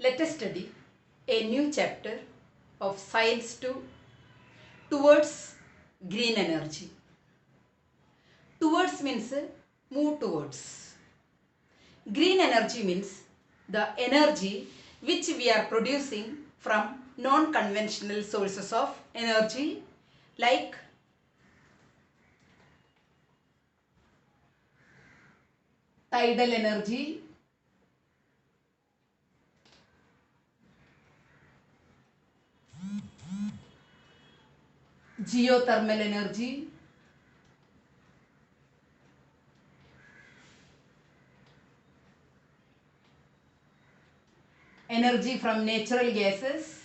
Let us study a new chapter of Science 2 towards green energy. Towards means move towards. Green energy means the energy which we are producing from non-conventional sources of energy like tidal energy, geothermal energy, energy from natural gases,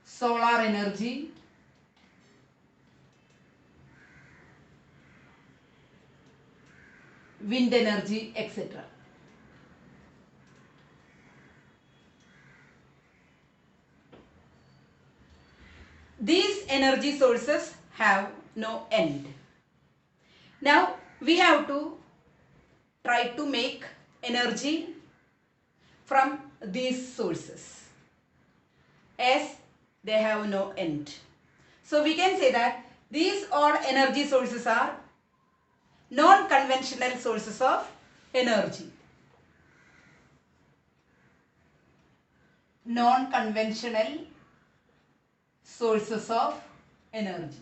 solar energy, wind energy, etc. These energy sources have no end. Now we have to try to make energy from these sources as they have no end. So we can say that these all energy sources are non-conventional sources of energy. Non-conventional sources of energy.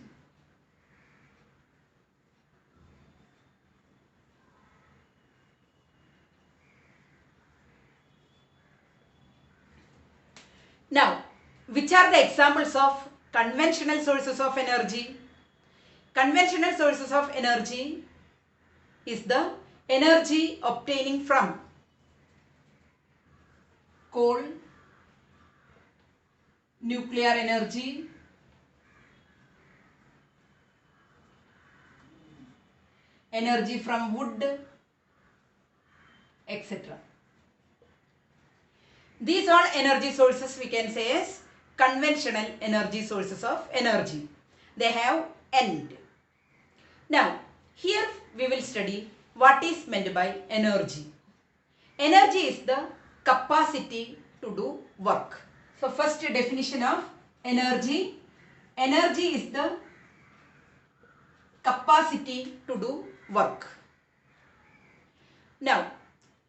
Now, which are the examples of conventional sources of energy? Conventional sources of energy is the energy obtaining from coal, nuclear energy, energy from wood, etc. These are energy sources we can say as conventional energy sources of energy. They have end. Now, here we will study what is meant by energy. Energy is the capacity to do work. So, first definition of energy. Energy is the capacity to do work. Now,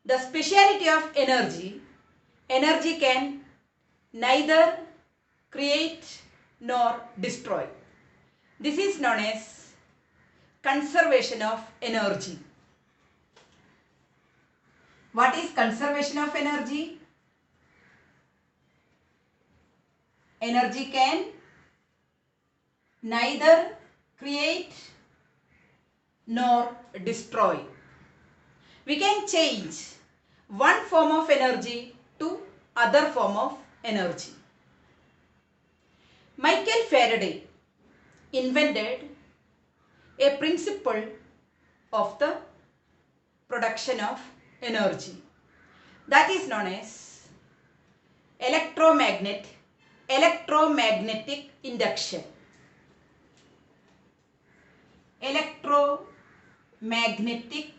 the speciality of energy. Energy can neither create nor destroy. This is known as conservation of energy. What is conservation of energy? Energy can neither create nor destroy. We can change one form of energy to other form of energy. Michael Faraday invented a principle of the production of energy that is known as electromagnetic induction. Electromagnetic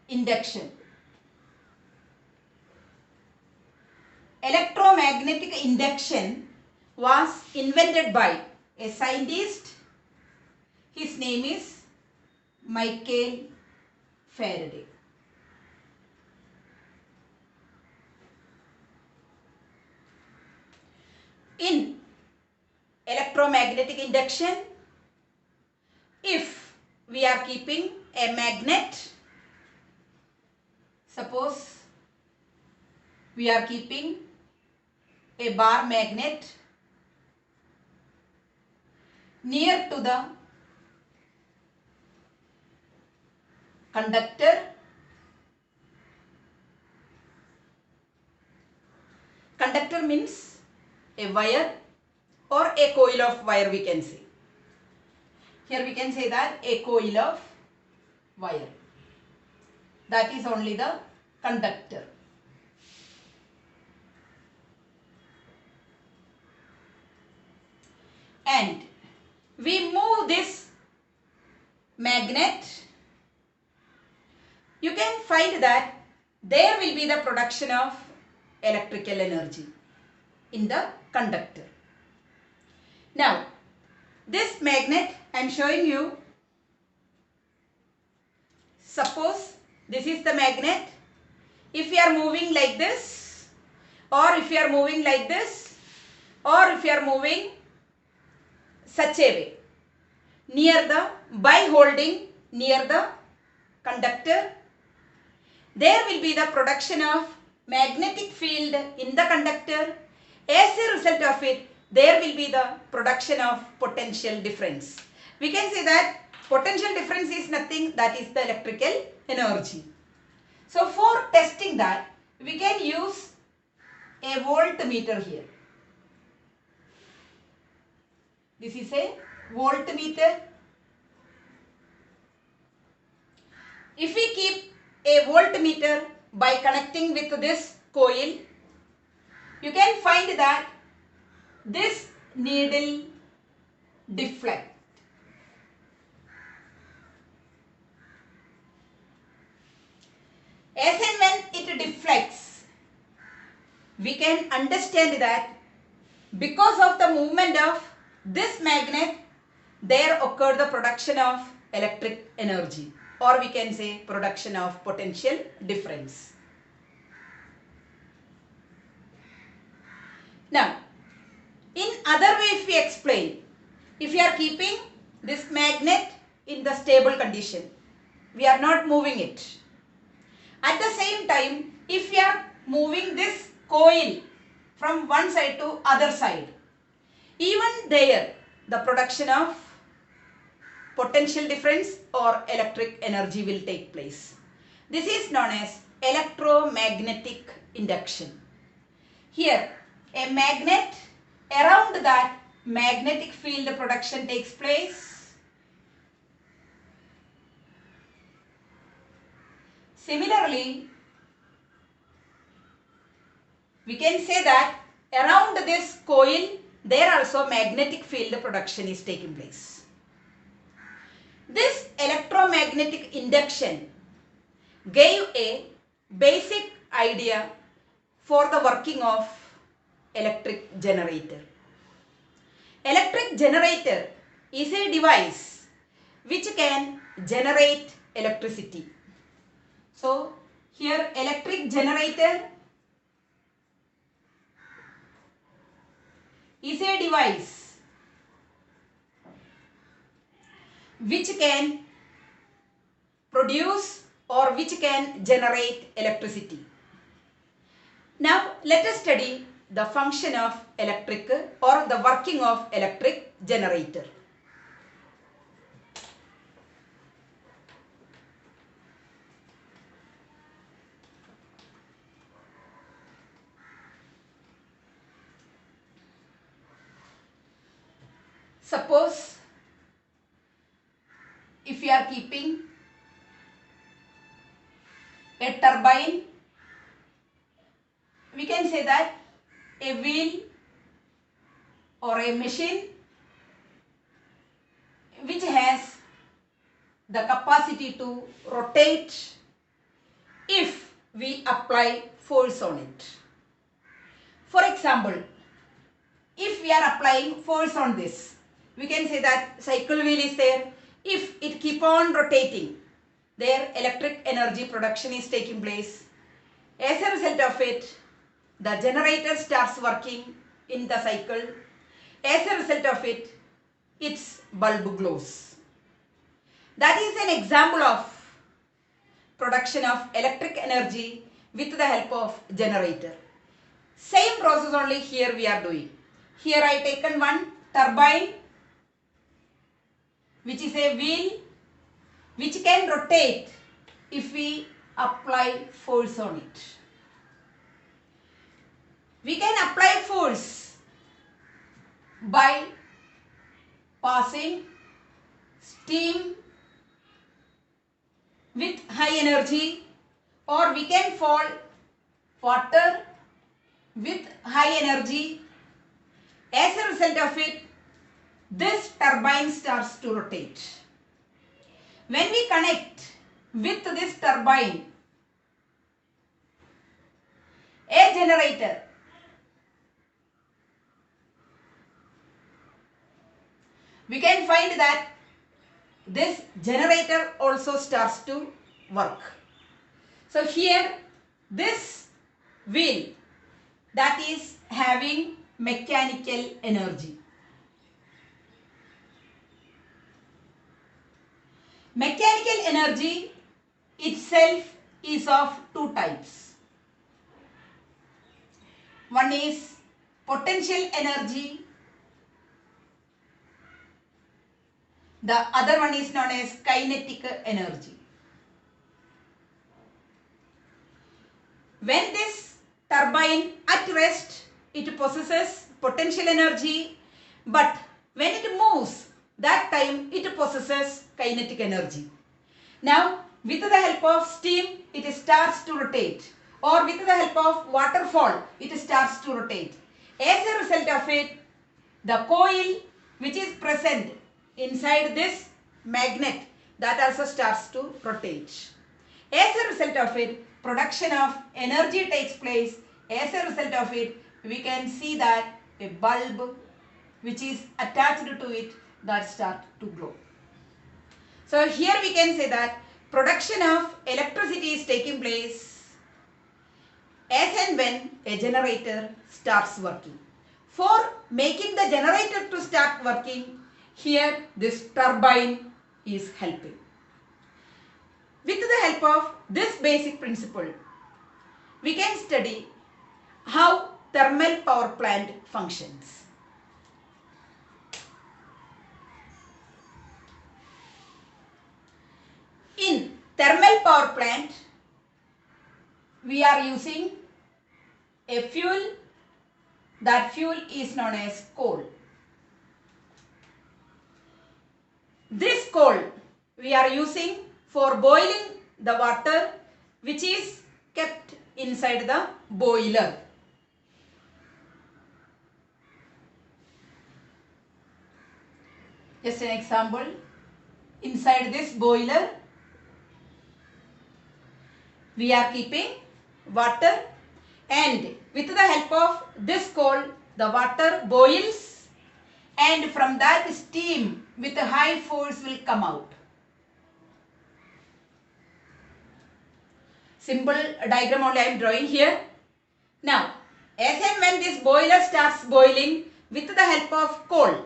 induction. Electromagnetic induction was invented by a scientist. His name is Michael Faraday. In electromagnetic induction, if we are keeping a magnet, suppose we are keeping a bar magnet near to the conductor. Conductor means a wire or a coil of wire we can say. Here we can say that a coil of wire. That is only the conductor. and we move this magnet, you can find that there will be the production of electrical energy in the conductor. Now, this magnet I am showing you. Suppose this is the magnet. If you are moving like this, or if you are moving like this, or if you are moving such a way, by holding near the conductor, there will be the production of magnetic field in the conductor. As a result of it, there will be the production of potential difference. We can say that potential difference is nothing, that is the electrical energy. So for testing that, we can use a voltmeter here. This is a voltmeter. If we keep a voltmeter by connecting with this coil, you can find that this needle deflects. As and when it deflects, we can understand that because of the movement of this magnet, there occurred the production of electric energy, or we can say production of potential difference. Now, in other way if we explain, if we are keeping this magnet in the stable condition, we are not moving it. At the same time, if we are moving this coil from one side to other side, even there the production of potential difference or electric energy will take place. This is known as electromagnetic induction. Here, a magnet, around that magnetic field production takes place. Similarly, we can say that around this coil, there also magnetic field production is taking place. This electromagnetic induction gave a basic idea for the working of electric generator. Electric generator is a device which can generate electricity. So, here electric generator is a device which can produce or which can generate electricity. Now, let us study the function of electric or the working of electric generator. Suppose if you are keeping a turbine, we can say that a wheel or a machine which has the capacity to rotate if we apply force on it. For example, if we are applying force on this, we can say that cycle wheel is there. If it keep on rotating, there electric energy production is taking place. As a result of it, the generator starts working in the cycle. As a result of it, its bulb glows. That is an example of production of electric energy with the help of generator. Same process only here we are doing. Here I taken one turbine which is a wheel which can rotate if we apply force on it. We can apply force by passing steam with high energy, or we can fall water with high energy. As a result of it, this turbine starts to rotate. When we connect with this turbine a generator, we can find that this generator also starts to work. So here this wheel that is having mechanical energy. Mechanical energy itself is of two types. One is potential energy. The other one is known as kinetic energy. When this turbine at rest, it possesses potential energy, but when it moves, that time it possesses kinetic energy. Now, with the help of steam, it starts to rotate, or with the help of waterfall, it starts to rotate. As a result of it, the coil which is present inside this magnet, that also starts to rotate. As a result of it, production of energy takes place. As a result of it, we can see that a bulb which is attached to it that start to glow. So here we can say that production of electricity is taking place as and when a generator starts working. For making the generator to start working, here this turbine is helping. With the help of this basic principle, we can study how thermal power plant functions. In thermal power plant, we are using a fuel. That fuel is known as coal. This coal we are using for boiling the water which is kept inside the boiler. Just an example, inside this boiler we are keeping water, and with the help of this coal the water boils, and from that steam with a high force will come out. Simple diagram only I am drawing here. Now, as and when this boiler starts boiling with the help of coal,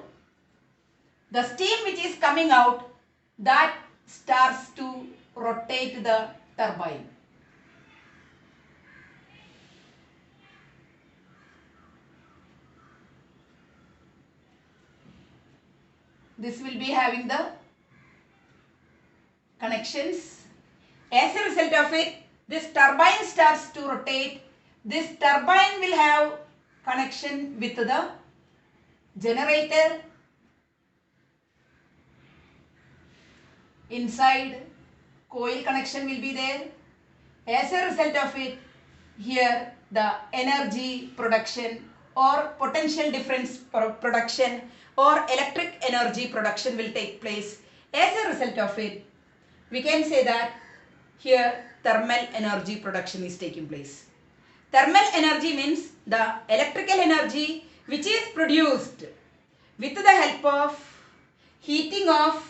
the steam which is coming out, that starts to rotate the turbine. This will be having the connections. As a result of it, this turbine starts to rotate. This turbine will have connection with the generator. Inside, coil connection will be there. As a result of it, here the energy production or potential difference production or electric energy production will take place. As a result of it, we can say that here thermal energy production is taking place. Thermal energy means the electrical energy which is produced with the help of heating of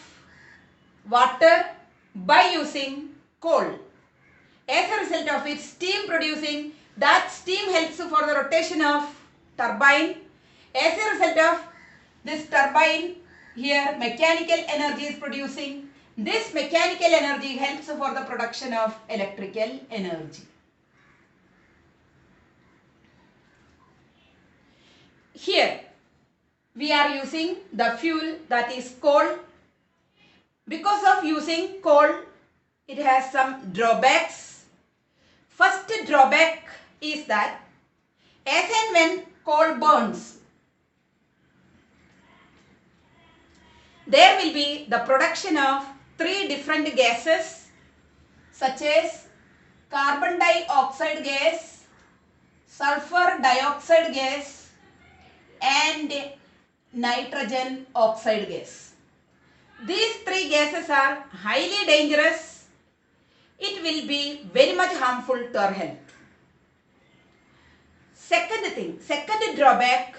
water by using coal. As a result of it, steam producing, that steam helps for the rotation of turbine. As a result of this turbine, here mechanical energy is producing. This mechanical energy helps for the production of electrical energy. Here we are using the fuel, that is coal. Because of using coal, it has some drawbacks. First drawback is that as and when coal burns, there will be the production of three different gases such as carbon dioxide gas, sulfur dioxide gas and nitrogen oxide gas. These three gases are highly dangerous. It will be very much harmful to our health. Second drawback,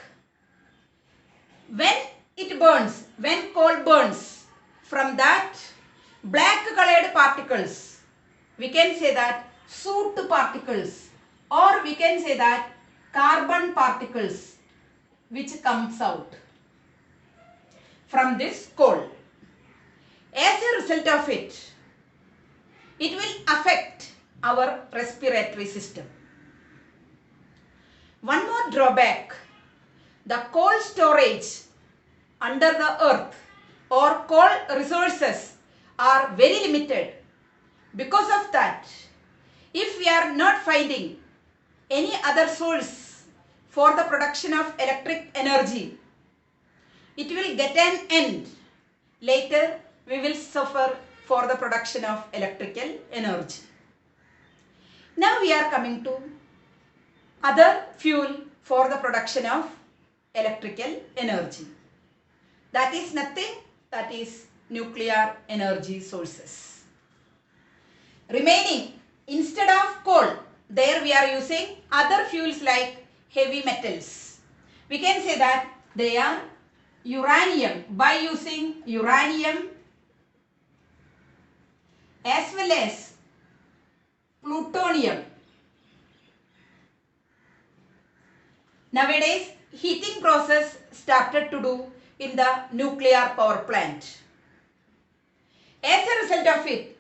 when it burns, when coal burns, from that black colored particles, we can say that soot particles, or we can say that carbon particles which comes out from this coal. As a result of it, it will affect our respiratory system. One more drawback, the coal storage under the earth or coal resources are very limited. Because of that, if we are not finding any other source for the production of electric energy, it will get an end. Later, we will suffer for the production of electrical energy. Now we are coming to other fuel for the production of electrical energy. That is nothing, that is nuclear energy sources. Remaining, instead of coal, there we are using other fuels like heavy metals. We can say that they are uranium, by using uranium as well as plutonium. Nowadays, heating process started to do in the nuclear power plant. As a result of it,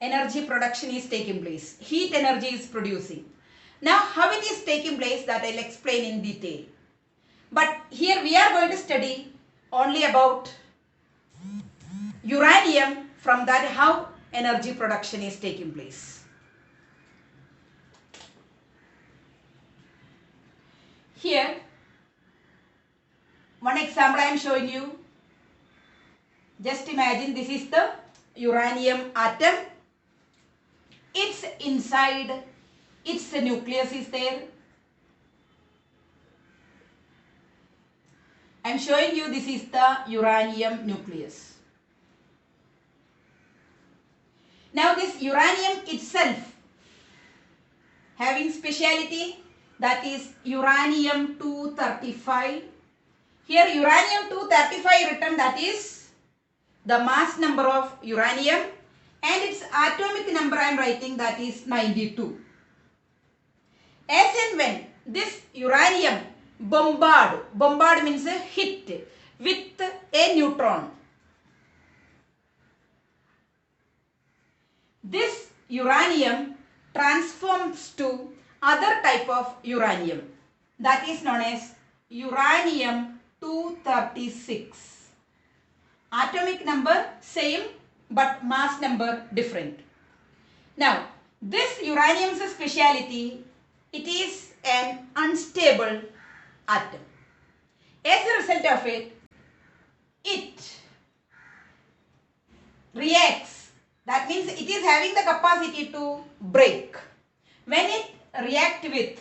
energy production is taking place. Heat energy is producing. Now, how it is taking place, that I will explain in detail. But here we are going to study only about uranium, from that how energy production is taking place. Here, one example I am showing you. Just imagine this is the uranium atom. It's inside, its nucleus is there. I am showing you this is the uranium nucleus. Now this uranium itself having speciality, that is uranium-235. Here uranium-235 written, that is the mass number of uranium, and its atomic number I am writing, that is 92. As and when this uranium bombard means a hit with a neutron, this uranium transforms to other type of uranium, that is known as uranium-236. Atomic number same but mass number different. Now this uranium's speciality, it is an unstable atom. As a result of it, it reacts, that means it is having the capacity to break. When it react with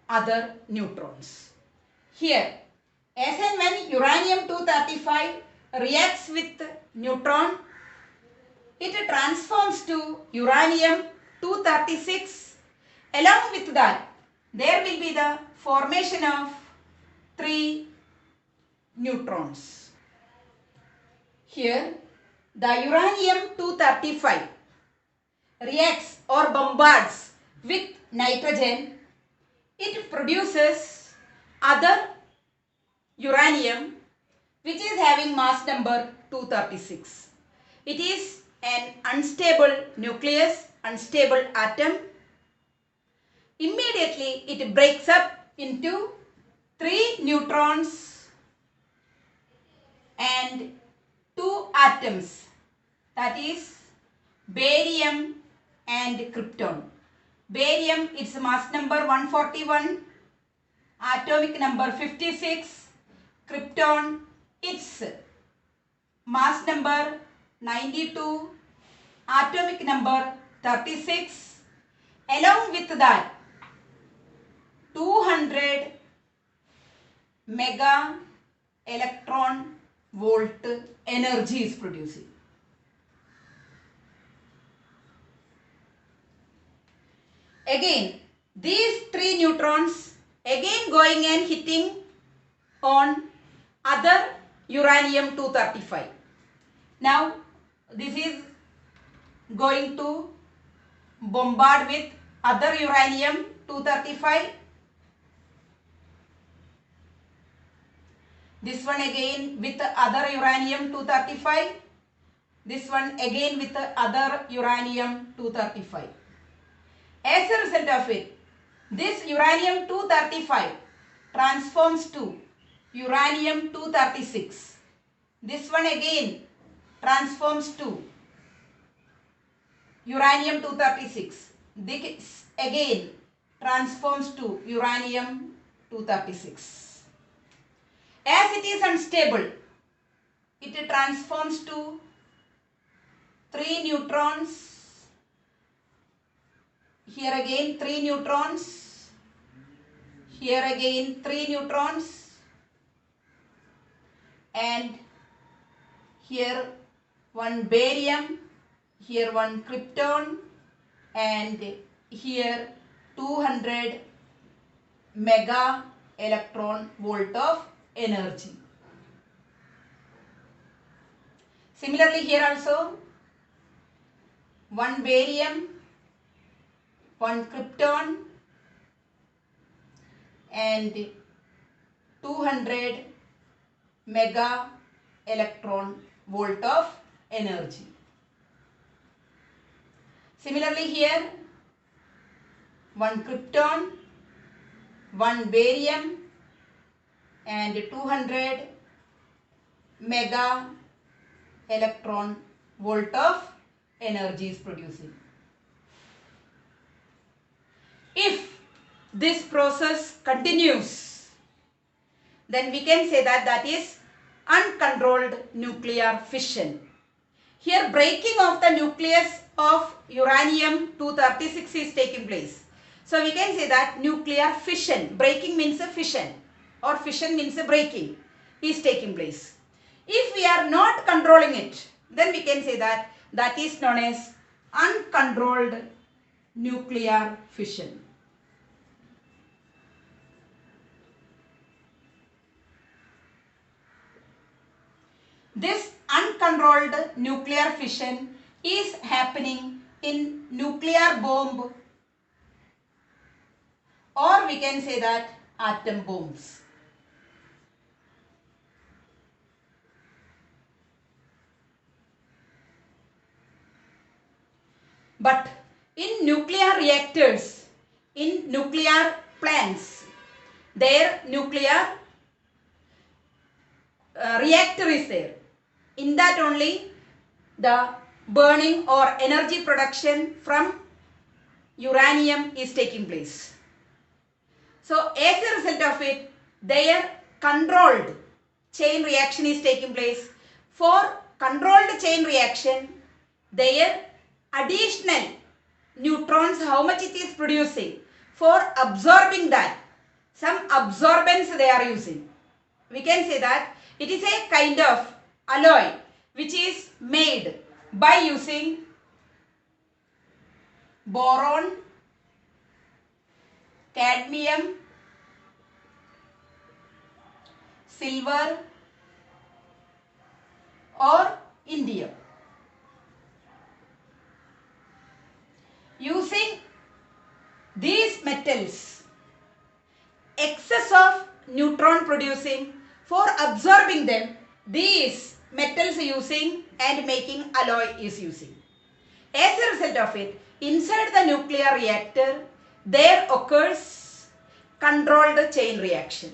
other neutrons. Here, as and when uranium-235 reacts with neutron, it transforms to uranium-236. Along with that, there will be the formation of 3 neutrons. Here, the uranium-235 reacts or bombards with nitrogen. It produces other uranium which is having mass number 236. It is an unstable nucleus, unstable atom. Immediately it breaks up into 3 neutrons and 2 atoms, that is barium and krypton. Barium, its mass number 141, atomic number 56. Krypton, its mass number 92, atomic number 36. Along with that 200 mega electron volt energy is producing. Again, these 3 neutrons again going and hitting on other uranium-235. Now, this is going to bombard with other uranium-235. This one again with other uranium-235. This one again with other uranium-235. As a result of it, this uranium-235 transforms to uranium-236. This one again transforms to uranium-236. This again transforms to uranium-236. As it is unstable, it transforms to 3 neutrons. Here again 3 neutrons. Here again 3 neutrons. And here one barium, here one krypton, and here 200 mega electron volt of energy. Similarly here also one barium, one krypton, and 200 mega electron volt of energy. Similarly here one krypton, one barium, and 200 mega electron volt of energy is producing. If this process continues, then we can say that that is uncontrolled nuclear fission. Here breaking of the nucleus of uranium-236 is taking place. So we can say that nuclear fission, breaking means a fission or fission means a breaking, is taking place. If we are not controlling it, then we can say that that is known as uncontrolled nuclear fission. This uncontrolled nuclear fission is happening in nuclear bomb, or we can say that atom bombs. But in nuclear reactors, in nuclear plants, their nuclear reactor is there. In that only the burning or energy production from uranium is taking place. So as a result of it, their controlled chain reaction is taking place. For controlled chain reaction, their additional neutrons, how much it is producing, for absorbing that, some absorbance they are using. We can say that it is a kind of alloy which is made by using boron, cadmium, silver or indium. Using these metals, excess of neutron producing, for absorbing them, these metals using and making alloy is using. As a result of it, inside the nuclear reactor, there occurs controlled chain reaction.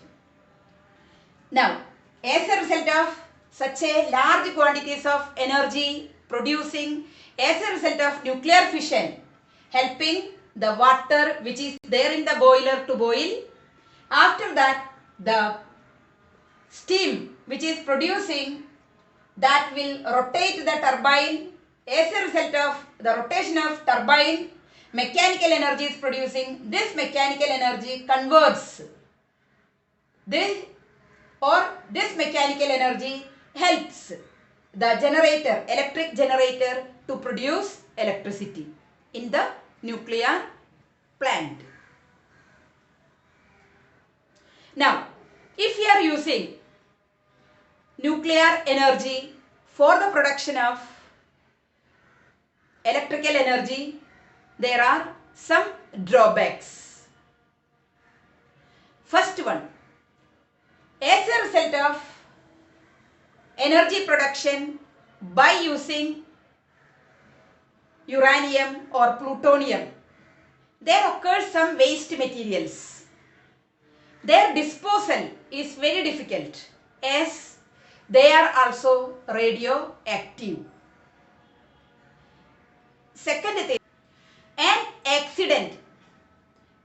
Now, as a result of such a large quantities of energy producing, as a result of nuclear fission, helping the water which is there in the boiler to boil, after that the steam which is producing, that will rotate the turbine. As a result of the rotation of turbine, mechanical energy is producing. This mechanical energy converts this, or this mechanical energy helps the generator, electric generator, to produce electricity in the nuclear plant. Now, if we are using nuclear energy for the production of electrical energy, there are some drawbacks. First one, as a result of energy production by using uranium or plutonium, there occurs some waste materials. Their disposal is very difficult as they are also radioactive. Second thing, an accident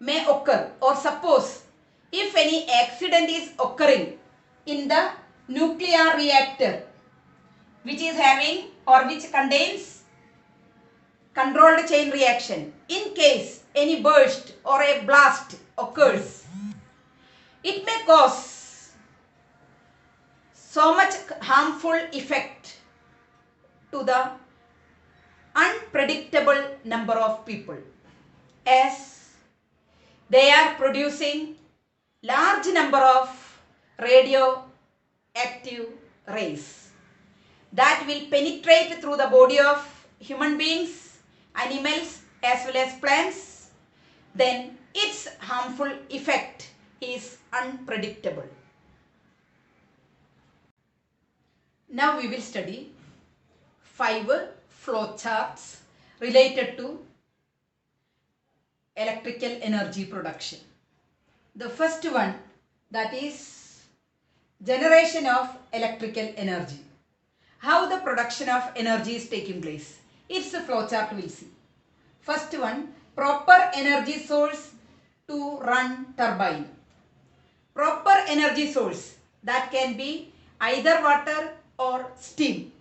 may occur, or suppose if any accident is occurring in the nuclear reactor which is having or which contains controlled chain reaction, in case any burst or a blast occurs, it may cause so much harmful effect to the unpredictable number of people, as they are producing large number of radioactive rays that will penetrate through the body of human beings, animals as well as plants. Then its harmful effect is unpredictable. Now we will study 5 flowcharts related to electrical energy production. The first one, that is generation of electrical energy. How the production of energy is taking place. It's a flowchart we'll see. First one, proper energy source to run turbine. Proper energy source, that can be either water or steam,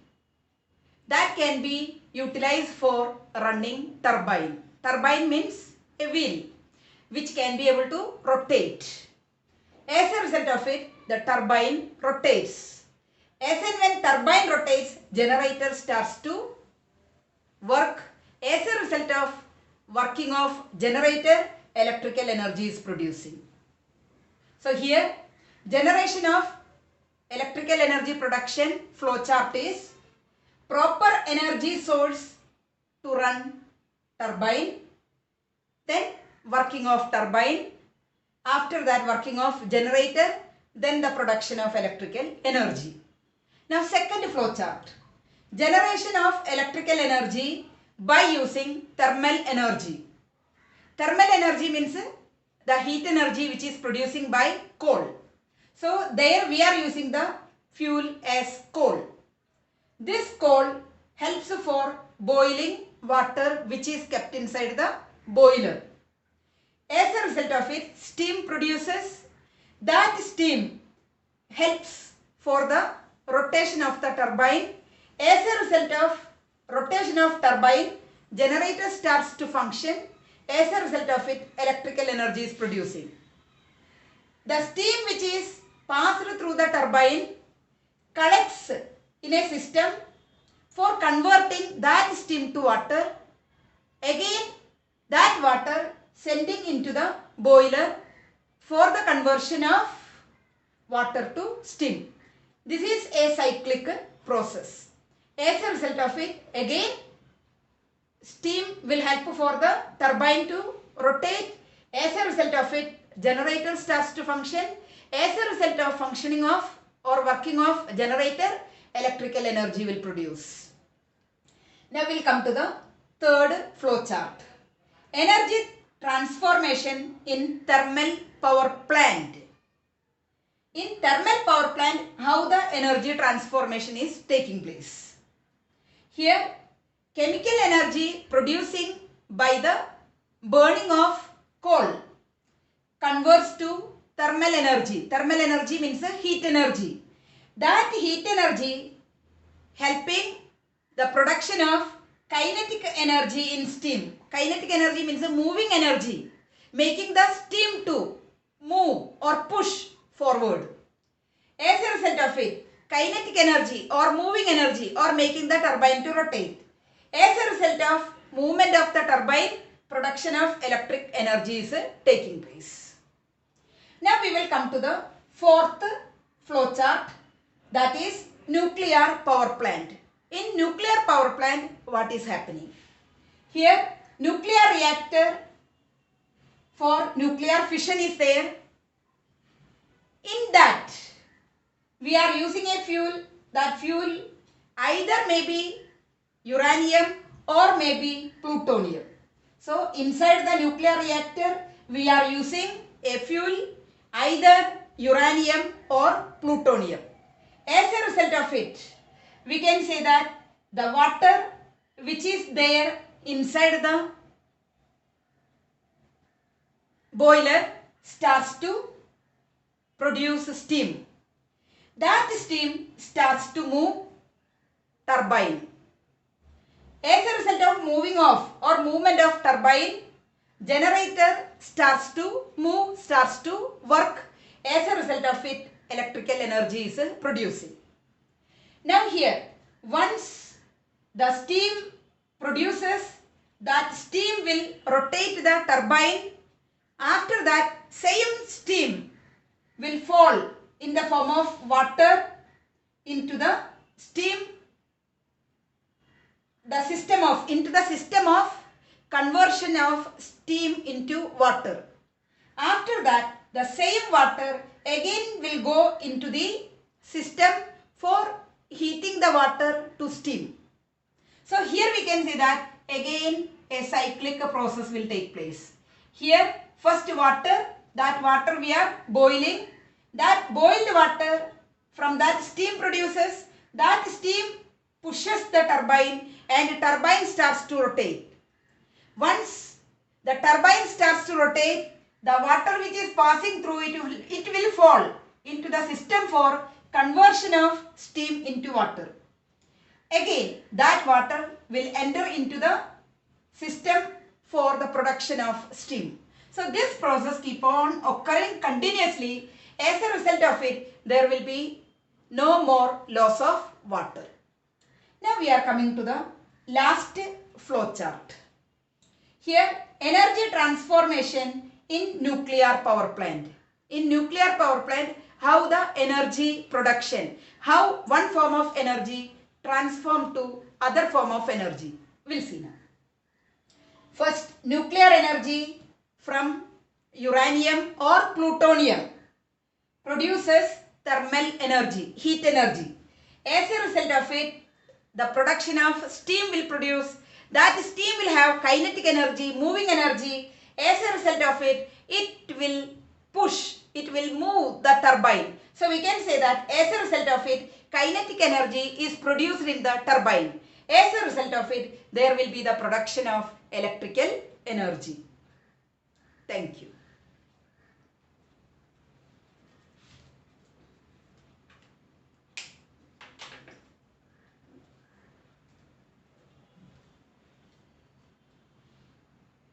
that can be utilized for running turbine. Turbine means a wheel which can be able to rotate. As a result of it, the turbine rotates. As and when turbine rotates, generator starts to work. As a result of working of generator, electrical energy is producing. So here, generation of electrical energy production flowchart is proper energy source to run turbine, then working of turbine, after that working of generator, then the production of electrical energy. Now second flowchart, generation of electrical energy by using thermal energy. Thermal energy means the heat energy which is producing by coal. So there we are using the fuel as coal. This coal helps for boiling water which is kept inside the boiler. As a result of it, steam produces. That steam helps for the rotation of the turbine. As a result of rotation of turbine, generator starts to function. As a result of it, electrical energy is producing. The steam which is passed through the turbine collects in a system for converting that steam to water. Again, that water sending into the boiler for the conversion of water to steam. This is a cyclic process. As a result of it, again, steam will help for the turbine to rotate. As a result of it, generator starts to function. As a result of functioning of or working of generator, electrical energy will produce. Now we will come to the third flowchart. Energy transformation in thermal power plant. In thermal power plant, how the energy transformation is taking place. Here, chemical energy producing by the burning of coal converts to thermal energy. Thermal energy means heat energy. That heat energy helping the production of kinetic energy in steam. Kinetic energy means a moving energy, making the steam to move or push forward. As a result of it, kinetic energy or moving energy or making the turbine to rotate. As a result of movement of the turbine, production of electric energy is taking place. Now we will come to the fourth flowchart, that is nuclear power plant. In nuclear power plant, what is happening? Here nuclear reactor for nuclear fission is there. In that we are using a fuel. That fuel either may be uranium or may be plutonium. So inside the nuclear reactor we are using a fuel either uranium or plutonium. As a result of it, we can say that the water which is there inside the boiler starts to produce steam. That steam starts to move turbine. As a result of moving off or movement of turbine, generator starts to move, starts to work. As a result of it, electrical energy is producing. Now here, once the steam produces, that steam will rotate the turbine. After that, same steam will fall in the form of water into the steam, into the system of conversion of steam into water. After that, the same water again will go into the system for heating the water to steam. So here we can say that again a cyclic process will take place. Here first water, that water we are boiling. That boiled water, from that steam produces, that steam pushes the turbine and the turbine starts to rotate. Once the turbine starts to rotate, the water which is passing through it will fall into the system for conversion of steam into water. Again, that water will enter into the system for the production of steam. So this process keep on occurring continuously. As a result of it, there will be no more loss of water. Now we are coming to the last flow chart. Here, energy transformation in nuclear power plant. In nuclear power plant, how the energy production, how one form of energy transformed to other form of energy. We'll see now. First, nuclear energy from uranium or plutonium produces thermal energy, heat energy. As a result of it, the production of steam will produce. That steam will have kinetic energy, moving energy. As a result of it, it will push, it will move the turbine. So we can say that as a result of it, kinetic energy is produced in the turbine. As a result of it, there will be the production of electrical energy. Thank you.